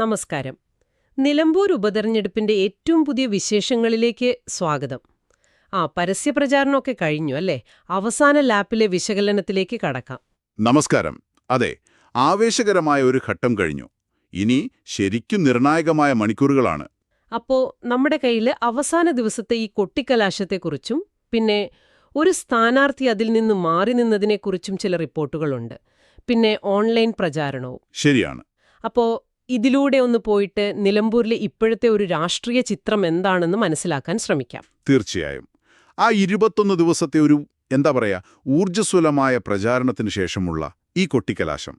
നമസ്കാരം. നിലമ്പൂർ ഉപതെരഞ്ഞെടുപ്പിന്റെ ഏറ്റവും പുതിയ വിശേഷങ്ങളിലേക്ക് സ്വാഗതം. പരസ്യപ്രചാരണമൊക്കെ കഴിഞ്ഞു അല്ലേ? അവസാന ലാപ്പിലെ വിശകലനത്തിലേക്ക് കടക്കാം. നമസ്കാരം. അതെ, ആവേശകരമായ ഒരു ഘട്ടം കഴിഞ്ഞു. ഇനി ശരിക്കും നിർണായകമായ മണിക്കൂറുകളാണ്. അപ്പോ നമ്മുടെ കയ്യിൽ അവസാന ദിവസത്തെ ഈ കൊട്ടിക്കലാശത്തെക്കുറിച്ചും പിന്നെ ഒരു സ്ഥാനാർത്ഥി അതിൽ നിന്ന് മാറി നിന്നതിനെക്കുറിച്ചും ചില റിപ്പോർട്ടുകളുണ്ട്. പിന്നെ ഓൺലൈൻ പ്രചാരണവും. ശരിയാണ്. അപ്പോ ഇതിലൂടെ ഒന്ന് പോയിട്ട് നിലമ്പൂരിലെ ഇപ്പോഴത്തെ ഒരു രാഷ്ട്രീയ ചിത്രം എന്താണെന്ന് മനസ്സിലാക്കാൻ ശ്രമിക്കാം. തീർച്ചയായും. ആ 21 ദിവസത്തെ ഒരു ഊർജ്ജസ്വലമായ പ്രചാരണത്തിന് ശേഷമുള്ള ഈ കൊട്ടിക്കലാശം.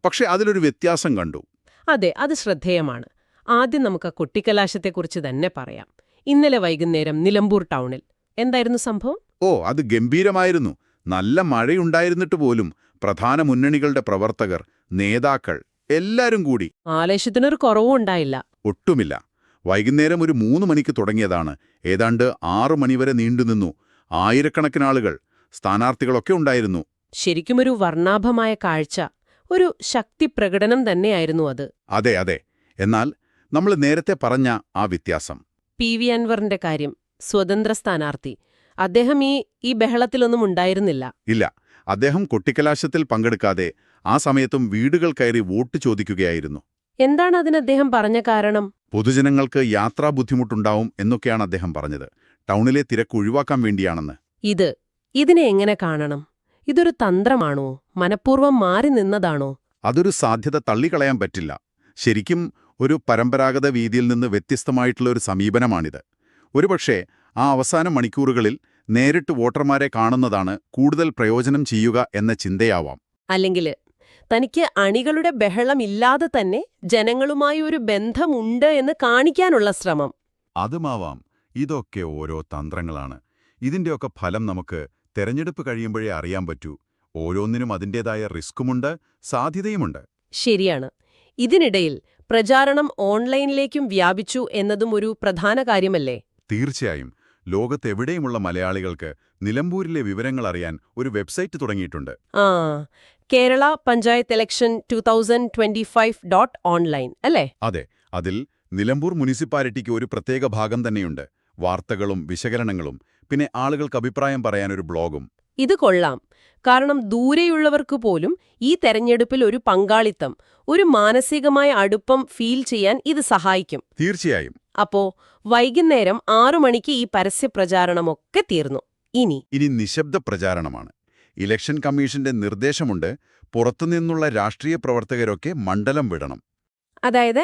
പക്ഷെ അതിലൊരു വ്യത്യാസം കണ്ടു. അതെ, അത് ശ്രദ്ധേയമാണ്. ആദ്യം നമുക്ക് ആ കൊട്ടിക്കലാശത്തെക്കുറിച്ച് തന്നെ പറയാം. ഇന്നലെ വൈകുന്നേരം നിലമ്പൂർ ടൗണിൽ എന്തായിരുന്നു സംഭവം? അത് ഗംഭീരമായിരുന്നു. നല്ല മഴയുണ്ടായിരുന്നിട്ട് പോലും പ്രധാന മുന്നണികളുടെ പ്രവർത്തകർ, നേതാക്കൾ എല്ലാരും കൂടി. ആവേശത്തിനൊരു കുറവും ഉണ്ടായില്ല. ഒട്ടുമില്ല. വൈകുന്നേരം ഒരു 3 മണിക്ക് തുടങ്ങിയതാണ്. ഏതാണ്ട് 6 മണിവരെ നീണ്ടുനിന്നു. ആയിരക്കണക്കിന് ആളുകൾ, സ്ഥാനാർത്ഥികളൊക്കെ ഉണ്ടായിരുന്നു. ശരിക്കും ഒരു വർണ്ണാഭമായ കാഴ്ച. ഒരു ശക്തി പ്രകടനം തന്നെയായിരുന്നു അത്. അതെ അതെ. എന്നാൽ നമ്മൾ നേരത്തെ പറഞ്ഞ ആ വ്യത്യാസം, PV അൻവറിന്റെ കാര്യം, സ്വതന്ത്ര സ്ഥാനാർത്ഥി, അദ്ദേഹം ഈ ബഹളത്തിലൊന്നും ഉണ്ടായിരുന്നില്ല. ഇല്ല. അദ്ദേഹം കൊട്ടിക്കലാശത്തിൽ പങ്കെടുക്കാതെ ആ സമയത്തും വീടുകൾ കയറി വോട്ട് ചോദിക്കുകയായിരുന്നു. എന്താണ് അതിന് അദ്ദേഹം പറഞ്ഞ കാരണം? പൊതുജനങ്ങൾക്ക് യാത്രാ ബുദ്ധിമുട്ടുണ്ടാവും എന്നൊക്കെയാണ് അദ്ദേഹം പറഞ്ഞത്. ടൗണിലെ തിരക്ക് ഒഴിവാക്കാൻ വേണ്ടിയാണെന്ന്. ഇതിനെ എങ്ങനെ കാണണം? ഇതൊരു തന്ത്രമാണോ? മനഃപൂർവ്വം മാറി നിന്നതാണോ? അതൊരു സാധ്യത തള്ളിക്കളയാൻ പറ്റില്ല. ശരിക്കും ഒരു പരമ്പരാഗത രീതിയിൽ നിന്ന് വ്യത്യസ്തമായിട്ടുള്ള ഒരു സമീപനമാണിത്. ഒരുപക്ഷേ ആ അവസാന മണിക്കൂറുകളിൽ നേരിട്ട് വോട്ടർമാരെ കാണുന്നതാണ് കൂടുതൽ പ്രയോജനം ചെയ്യുക എന്ന ചിന്തയാവാം. അല്ലെങ്കിൽ തനിക്ക് അണികളുടെ ബഹളമില്ലാതെ തന്നെ ജനങ്ങളുമായി ഒരു ബന്ധമുണ്ട് എന്ന് കാണിക്കാനുള്ള ശ്രമം. അതുമാവാം. ഇതൊക്കെ ഓരോ തന്ത്രങ്ങളാണ്. ഇതിന്റെയൊക്കെ ഫലം നമുക്ക് തെരഞ്ഞെടുപ്പ് കഴിയുമ്പോഴേ അറിയാൻ പറ്റൂ. ഓരോന്നിനും അതിൻ്റേതായ റിസ്ക്കുമുണ്ട്, സാധ്യതയുമുണ്ട്. ശരിയാണ്. ഇതിനിടയിൽ പ്രചാരണം ഓൺലൈനിലേക്കും വ്യാപിച്ചു എന്നതും ഒരു പ്രധാന കാര്യമല്ലേ? തീർച്ചയായും. ലോകത്തെവിടെയുമുള്ള മലയാളികൾക്ക് നിലമ്പൂരിലെ വിവരങ്ങൾ അറിയാൻ ഒരു വെബ്സൈറ്റ് തുടങ്ങിയിട്ടുണ്ട്. കേരള പഞ്ചായത്ത് ഇലക്ഷൻ 2025.online അല്ലേ? അതെ. അതിൽ നിലമ്പൂർ മുനിസിപ്പാലിറ്റിക്ക് ഒരു പ്രത്യേക ഭാഗം തന്നെയുണ്ട്. വാർത്തകളും വിശകലനങ്ങളും, പിന്നെ ആളുകൾക്ക് അഭിപ്രായം പറയാനൊരു ബ്ലോഗും. ഇത് കൊള്ളാം. കാരണം ദൂരെയുള്ളവർക്ക് പോലും ഈ തെരഞ്ഞെടുപ്പിൽ ഒരു പങ്കാളിത്തം, ഒരു മാനസികമായ അടുപ്പം ഫീൽ ചെയ്യാൻ ഇത് സഹായിക്കും. തീർച്ചയായും. അപ്പോ വൈകുന്നേരം 6 മണിക്ക് ഈ പരസ്യപ്രചാരണമൊക്കെ തീർന്നു. ഇനി നിശബ്ദ പ്രചാരണമാണ്. ഇലക്ഷൻ കമ്മീഷന്റെ നിർദ്ദേശമുണ്ട്, പുറത്തുനിന്നുള്ള രാഷ്ട്രീയ പ്രവർത്തകരൊക്കെ മണ്ഡലം വിടണം. അതായത്